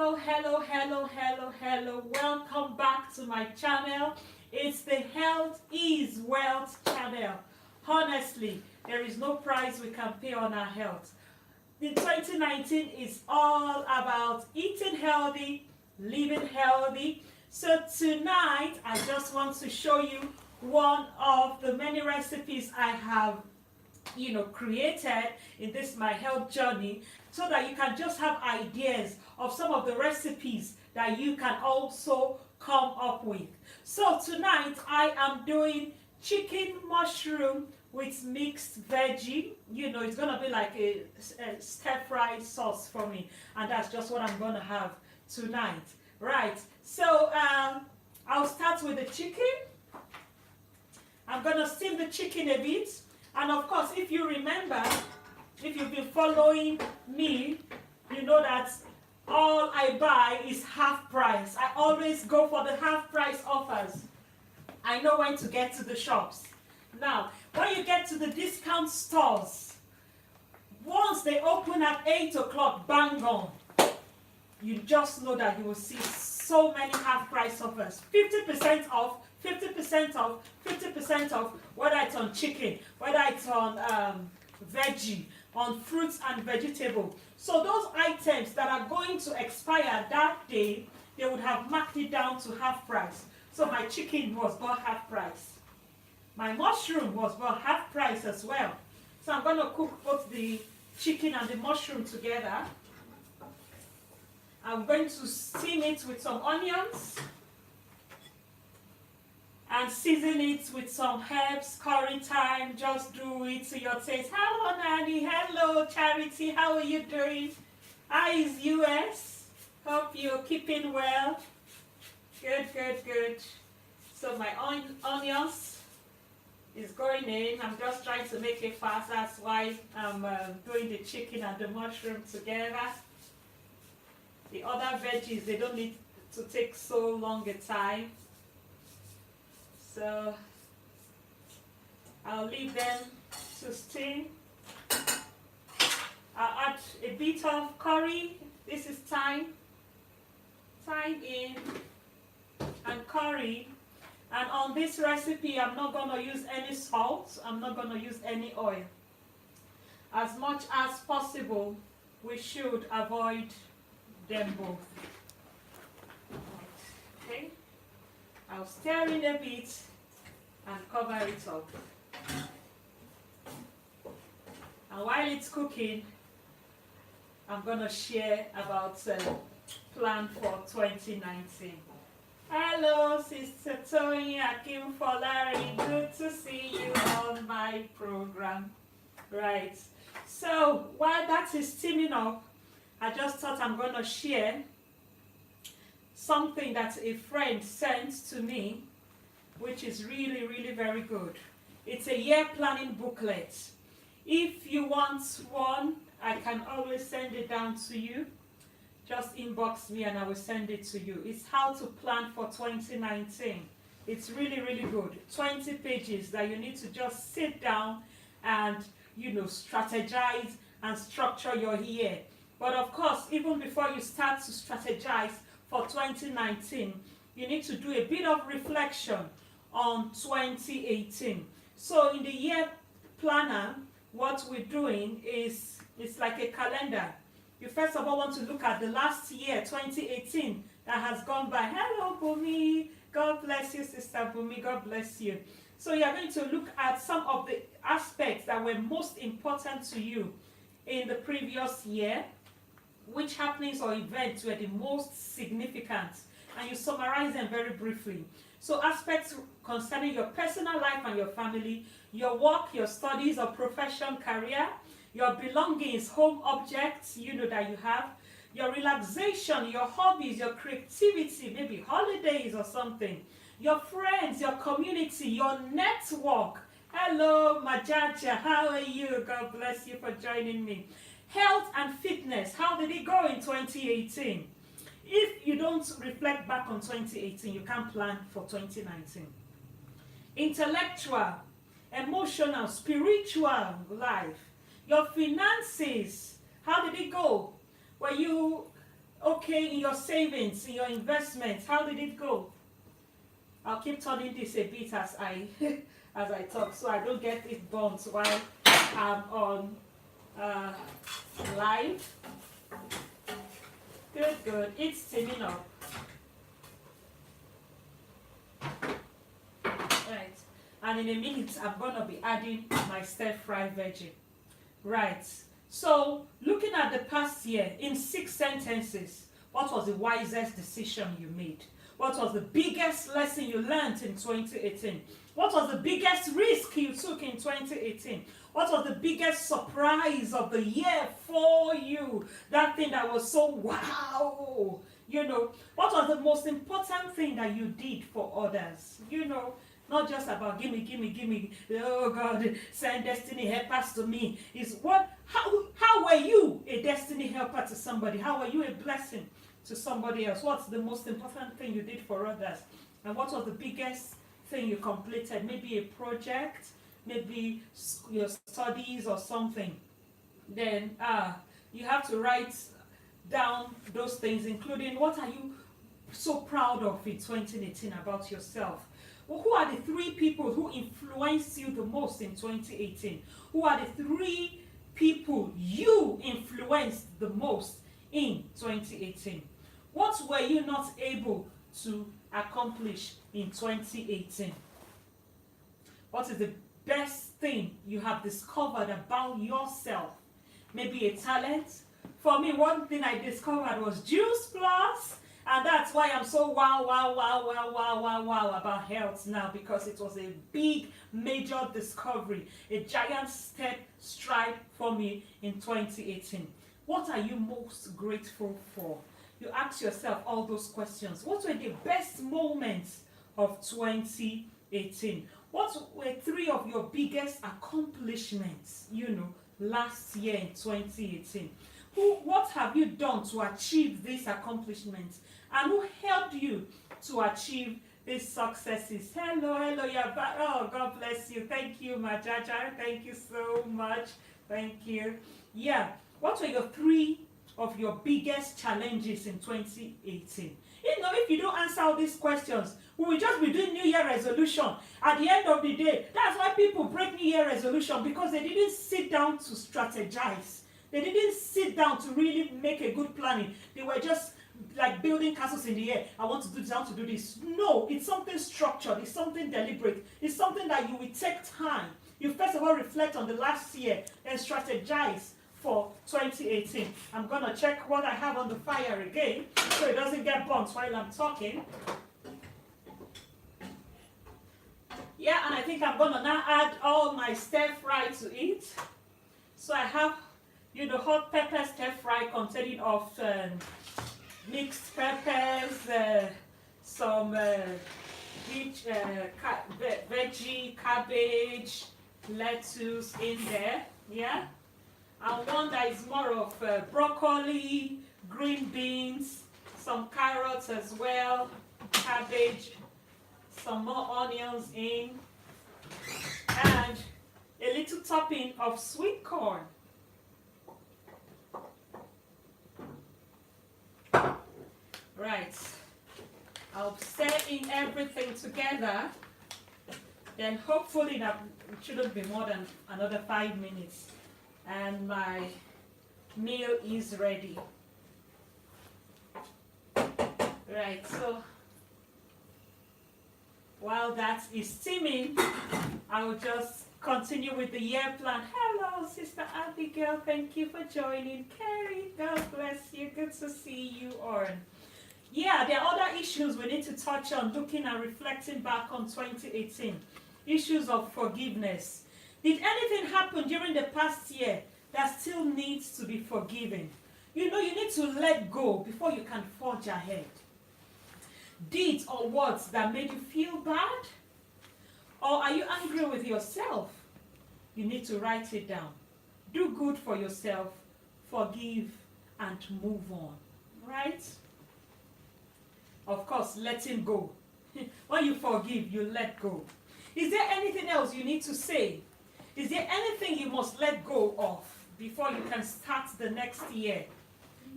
Hello. Welcome back to my channel. It's the Health is Wealth channel. Honestly, there is no price we can pay on our health. The 2019 is all about eating healthy, living healthy. So tonight, I just want to show you one of the many recipes I have created in this my health journey, so that you can just have ideas of some of the recipes that you can also come up with. So tonight I am doing chicken mushroom with mixed veggie. It's gonna be like a stir fry sauce for me, and that's just what I'm gonna have tonight. Right, so I'll start with the chicken. I'm gonna steam the chicken a bit. And of course, if you remember, if you've been following me, you know that all I buy is half price. I always go for the half price offers. I know when to get to the shops. Now, when you get to the discount stores, once they open at 8 o'clock, bang on, you just know that you will see so many half price offers. 50% off, 50% off, 50% off, whether it's on chicken, whether it's on veggie, on fruits and vegetable. So those items that are going to expire that day, they would have marked it down to half price. So my chicken was bought half price. My mushroom was bought half price as well. So I'm going to cook both the chicken and the mushroom together. I'm going to steam it with some onions and season it with some herbs, curry thyme. Just do it to your taste. Hello, Nanny. Hello, Charity. How are you doing? How is US? Hope you're keeping well. Good. So my onions is going in. I'm just trying to make it fast. That's why I'm doing the chicken and the mushroom together. The other veggies, they don't need to take so long a time. So I'll leave them to steam. I'll add a bit of curry. This is thyme in, and curry. And on this recipe, I'm not going to use any salt. I'm not going to use any oil. As much as possible, we should avoid them both. Okay. I'll stir in a bit and cover it up. And while it's cooking, I'm going to share about plan for 2019. Hello, Sister Tony Akim Folari. Good to see you on my program. Right. So while that is steaming up, I just thought I'm going to share something that a friend sent to me, which is really very good. It's a year planning booklet. If you want one, I can always send it down to you. Just inbox me and I will send it to you. It's how to plan for 2019. It's really good. 20 pages that you need to just sit down and strategize and structure your year. But of course, even before you start to strategize for 2019, you need to do a bit of reflection on 2018. So in the year planner, what we're doing is, it's like a calendar. You first of all want to look at the last year, 2018, that has gone by. Hello, Bumi. God bless you, Sister Bumi. God bless you. So you're going to look at some of the aspects that were most important to you in the previous year. Which happenings or events were the most significant, and you summarize them very briefly. So aspects concerning your personal life and your family, your work, your studies or profession, career, your belongings, home objects that you have, your relaxation, your hobbies, your creativity, maybe holidays or something, your friends, your community, your network. Hello, Majaja, how are you? God bless you for joining me. Health and fitness, how did it go in 2018? If you don't reflect back on 2018, you can't plan for 2019. Intellectual, emotional, spiritual life, your finances, how did it go? Were you Okay, in your savings, in your investments, how did it go? I'll keep turning this a bit as I as I talk, so I don't get it burnt while I'm on live. Good, good. It's steaming up. Right. And in a minute, I'm gonna be adding my stir-fry veggie. Right. So, looking at the past year, in 6 sentences, what was the wisest decision you made? What was the biggest lesson you learned in 2018? What was the biggest risk you took in 2018? What was the biggest surprise of the year for you? That thing that was so wow. You know, what was the most important thing that you did for others? You know, not just about gimme, gimme, gimme. Oh God, send destiny helpers to me. Is what? How were you a destiny helper to somebody? How were you a blessing to somebody else? What's the most important thing you did for others? And what was the biggest thing you completed? Maybe a project, maybe your studies or something. Then you have to write down those things, including what are you so proud of in 2018 about yourself. Well, who are the 3 people who influenced you the most in 2018? Who are the 3 people you influenced the most in 2018? What were you not able to accomplish in 2018? What is the best thing you have discovered about yourself? Maybe a talent. For me, one thing I discovered was Juice Plus. And that's why I'm so wow about health now, because it was a big, major discovery, a giant stride for me in 2018. What are you most grateful for? You ask yourself all those questions. What were the best moments of 2018? What were 3 of your biggest accomplishments, last year in 2018? What have you done to achieve these accomplishments? And who helped you to achieve these successes? Hello, you're back. Oh, God bless you. Thank you, Majaja. Thank you so much. Thank you. Yeah. What were your 3 of your biggest challenges in 2018? If you don't answer all these questions, we will just be doing New Year resolution. At the end of the day, that's why people break New Year resolution, because they didn't sit down to strategize. They didn't sit down to really make a good planning. They were just like building castles in the air. I want to do this, I want to do this. No, it's something structured. It's something deliberate. It's something that you will take time. You first of all reflect on the last year and strategize for 2018. I'm going to check what I have on the fire again so it doesn't get burnt while I'm talking. Yeah, and I think I'm going to now add all my stir fry to it. So I have hot pepper stir fry containing of mixed peppers, some veggie, cabbage, lettuce in there, yeah? And one that is more of broccoli, green beans, some carrots as well, cabbage, some more onions in, and a little topping of sweet corn. Right, I'll stir in everything together, then hopefully that it shouldn't be more than another 5 minutes, and my meal is ready. Right, so while that is steaming, I will just continue with the year plan. Hello, Sister Abigail, thank you for joining. Carrie, God bless you, good to see you on. Yeah, there are other issues we need to touch on, looking and reflecting back on 2018. Issues of forgiveness. Did anything happen during the past year that still needs to be forgiven? You need to let go before you can forge ahead. Deeds or words that made you feel bad? Or are you angry with yourself? You need to write it down. Do good for yourself, forgive, and move on. Right? Of course, letting go. When you forgive, you let go. Is there anything else you need to say? Is there anything you must let go of before you can start the next year?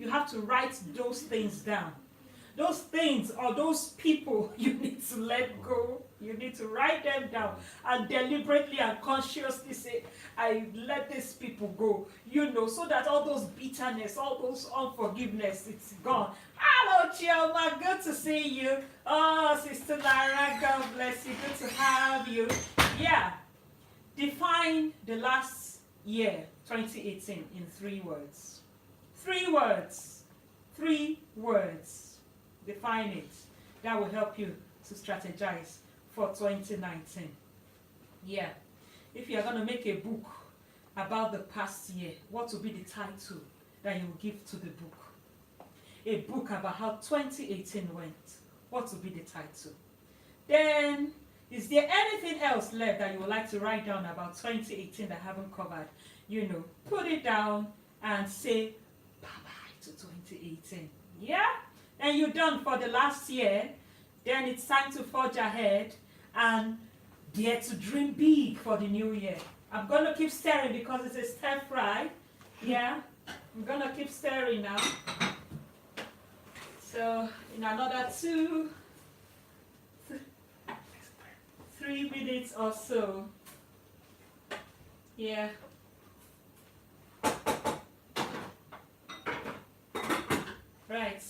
You have to write those things down. Those things or those people you need to let go. You need to write them down and deliberately and consciously say, I let these people go, so that all those bitterness, all those unforgiveness, it's gone. Hello, Chioma, good to see you. Oh, Sister Lara, God bless you, good to have you. Yeah, define the last year, 2018, in 3 words. 3 words. 3 words. Define it. That will help you to strategize for 2019. Yeah. If you are going to make a book about the past year, what will be the title that you will give to the book? A book about how 2018 went. What will be the title? Then, is there anything else left that you would like to write down about 2018 that I haven't covered? Put it down and say bye-bye to 2018. Yeah? And you're done for the last year. Then it's time to forge ahead and dare to dream big for the new year. I'm going to keep stirring because it's a stir fry. Yeah? I'm going to keep stirring now. So, in another 3 minutes or so. Yeah. Right.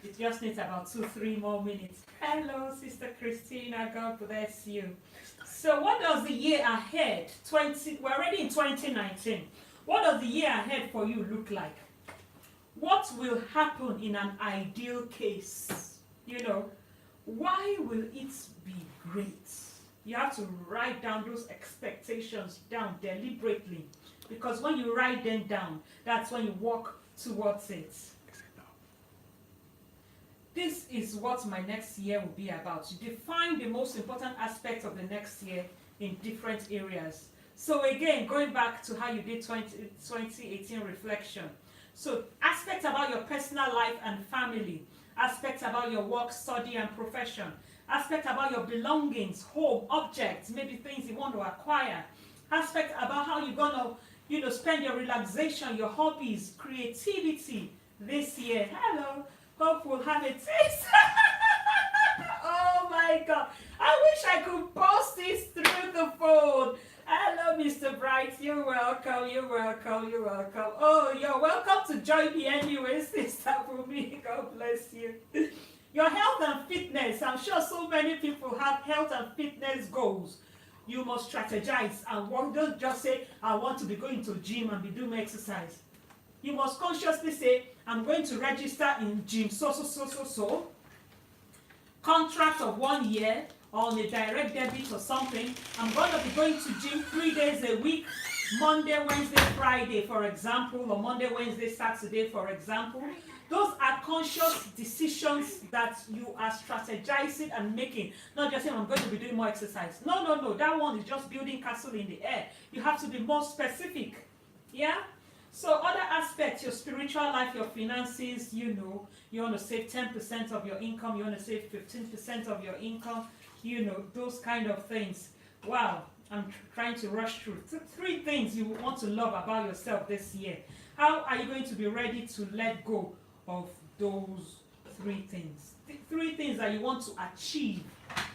It just needs about 2-3 more minutes. Hello, Sister Christina. God bless you. So what does the year ahead, we're already in 2019. What does the year ahead for you look like? What will happen in an ideal case? Why will it be great? You have to write down those expectations down deliberately. Because when you write them down, that's when you walk towards it. This is what my next year will be about. You define the most important aspects of the next year in different areas. So again, going back to how you did 2018 reflection. So aspects about your personal life and family, aspects about your work, study and profession, aspects about your belongings, home, objects, maybe things you want to acquire, aspects about how you're going to spend your relaxation, your hobbies, creativity this year. Hello. Hope we'll have a taste. Oh my God. I wish I could post this through the phone. Hello, Mr. Bright. You're welcome. You're welcome. You're welcome. Oh, you're welcome to join me anyway, Sister Bumi. God bless you. Your health and fitness. I'm sure so many people have health and fitness goals. You must strategize and don't just say, I want to be going to gym and be doing exercise. You must consciously say, I'm going to register in gym so. Contract of 1 year or on a direct debit or something. I'm going to be going to gym 3 days a week, Monday, Wednesday, Friday, for example, or Monday, Wednesday, Saturday, for example. Those are conscious decisions that you are strategizing and making. Not just saying, I'm going to be doing more exercise. No. That one is just building castle in the air. You have to be more specific. Yeah? So other aspects, your spiritual life, your finances, you want to save 10% of your income, you want to save 15% of your income, those kind of things. Wow, I'm trying to rush through. 3 things you want to love about yourself this year. How are you going to be ready to let go of those 3 things? 3 things that you want to achieve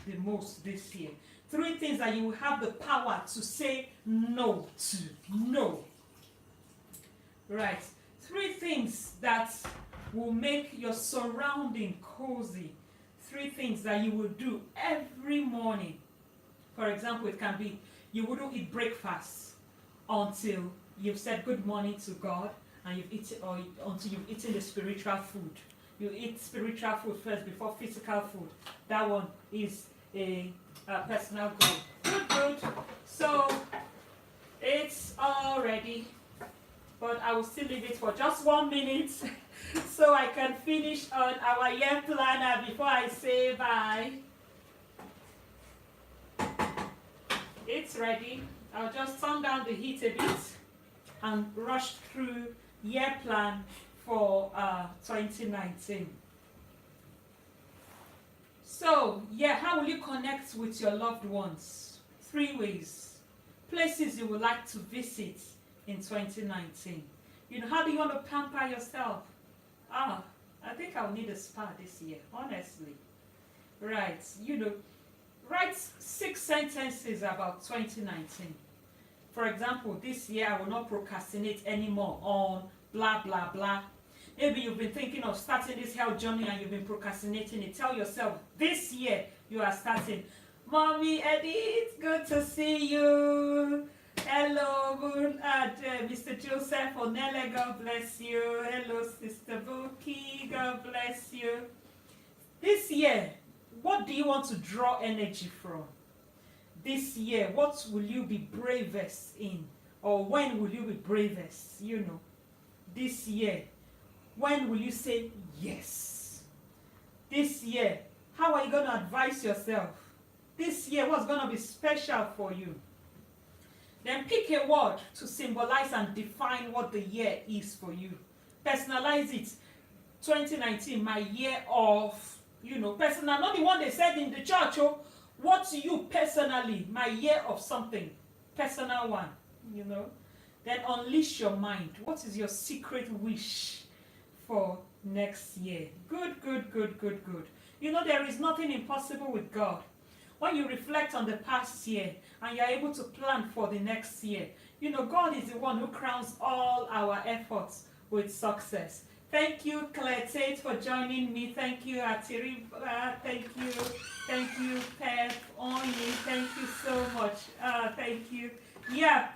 the most this year. 3 things that you will have the power to say no to. No. Right. 3 things that will make your surrounding cozy. 3 things that you will do every morning. For example, it can be you wouldn't eat breakfast until you've said good morning to God and you've eaten, or until you've eaten the spiritual food. You eat spiritual food first before physical food. That one is a personal goal. Good. So it's all ready. But I will still leave it for just 1 minute so I can finish on our year planner before I say bye. It's ready. I'll just turn down the heat a bit and rush through year plan for 2019. So, how will you connect with your loved ones? 3 ways. Places you would like to visit in 2019. How do you want to pamper yourself? Ah, I think I'll need a spa this year, honestly. Right, you know, write 6 sentences about 2019. For example, this year I will not procrastinate anymore on blah blah blah. Maybe you've been thinking of starting this health journey and you've been procrastinating it. Tell yourself this year you are starting. Mommy Edith, good to see you. Hello, Mr. Joseph Onele, God bless you. Hello, Sister Buki, God bless you. This year, what do you want to draw energy from? This year, what will you be bravest in? Or when will you be bravest? You know, this year, when will you say yes? This year, how are you going to advise yourself? This year, what's going to be special for you? Then pick a word to symbolize and define what the year is for you. Personalize it. 2019, my year of, you know, personal, not the one they said in the church, oh, what to you personally, my year of something, personal one, you know. Then unleash your mind. What is your secret wish for next year? Good, good, good, good, good. You know, there is nothing impossible with God. When you reflect on the past year and you're able to plan for the next year, you know, God is the one who crowns all our efforts with success. Thank you, Claire Tate, for joining me. Thank you, Atiri. Thank you, Pep Onyi. Thank you so much. Thank you. Yeah.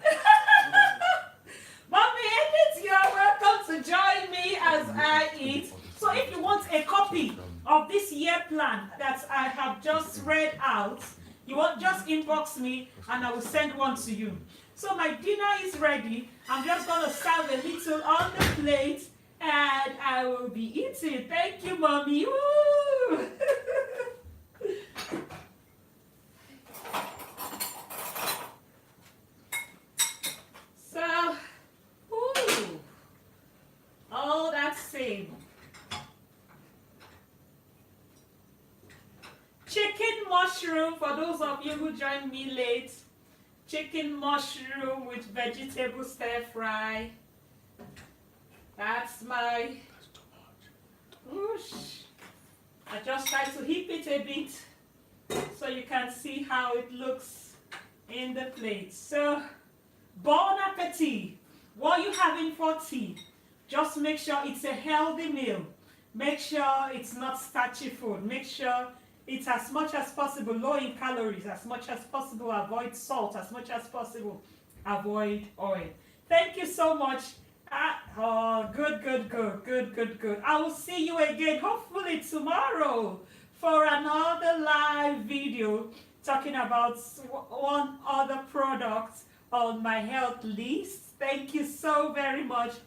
Mommy Edith, you are welcome to join me as I eat. So if you want a copy of this year plan that I have just read out, you want just inbox me and I will send one to you. So my dinner is ready. I'm just going to serve a little on the plate and I will be eating. Thank you, Mommy. Woo! So, ooh, all that same. Chicken mushroom, for those of you who joined me late. Chicken mushroom with vegetable stir fry. That's my, whoosh. I just try to heap it a bit so you can see how it looks in the plate. So, bon appetit. What are you having for tea? Just make sure it's a healthy meal. Make sure it's not starchy food. Make sure it's as much as possible low in calories, as much as possible avoid salt, as much as possible avoid oil. Thank you so much. Good. I will see you again, hopefully tomorrow, for another live video talking about one other product on my health list. Thank you so very much.